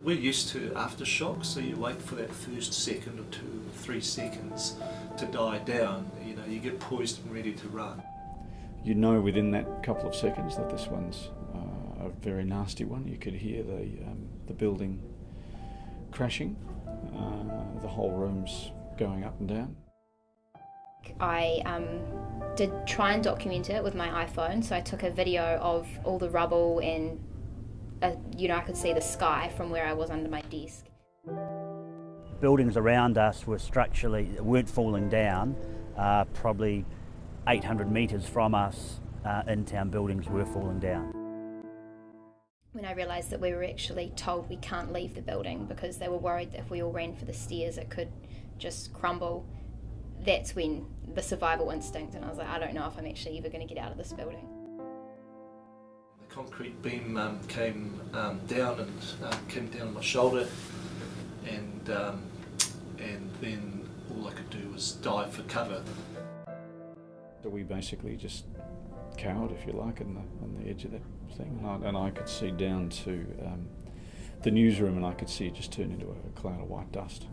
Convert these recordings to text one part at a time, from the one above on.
We're used to aftershocks, so you wait for that first second or 2 or 3 seconds to die down. You know, you get poised and ready to run. You know within that couple of seconds that this one's a very nasty one. You could hear the building crashing, the whole room's going up and down. I did try and document it with my iPhone, so I took a video of all the rubble and I could see the sky from where I was under my desk. Buildings around us weren't falling down. Probably 800 metres from us, in-town buildings were falling down. When I realised that we were actually told we can't leave the building because they were worried that if we all ran for the stairs it could just crumble, that's when the survival instinct, and I was like, I don't know if I'm actually ever going to get out of this building. The concrete beam came down and came down on my shoulder, and then all I could do was dive for cover. So we basically just cowered, if you like, on the edge of that thing, and I could see down to the newsroom, and I could see it just turn into a cloud of white dust.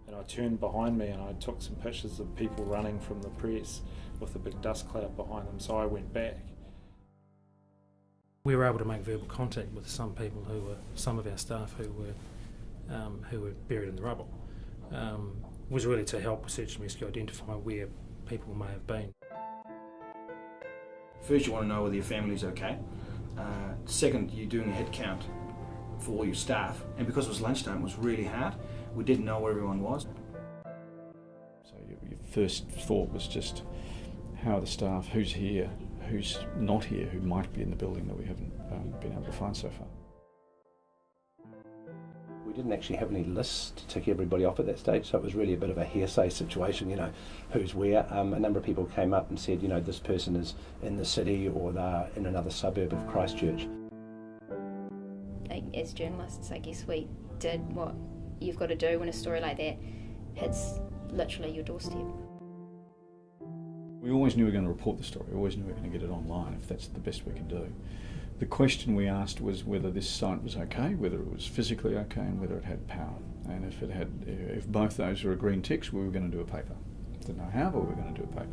And I turned behind me and I took some pictures of people running from the press with a big dust cloud behind them, so I went back. We were able to make verbal contact with some people some of our staff who were buried in the rubble. Was really to help search and rescue identify where people may have been. First, you want to know whether your family's okay. Second, you're doing a head count for all your staff, and because it was lunchtime, it was really hard. We didn't know where everyone was. So your first thought was just, how are the staff, who's here, who's not here, who might be in the building that we haven't been able to find so far. We didn't actually have any lists to tick everybody off at that stage, so it was really a bit of a hearsay situation, who's where. A number of people came up and said, this person is in the city or they're in another suburb of Christchurch. As journalists, I guess we did what you've got to do when a story like that hits literally your doorstep. We always knew we were going to report the story, we always knew we were going to get it online if that's the best we could do. The question we asked was whether this site was okay, whether it was physically okay, and whether it had power. And if both those were green ticks, we were going to do a paper. Didn't know how, but we were going to do a paper.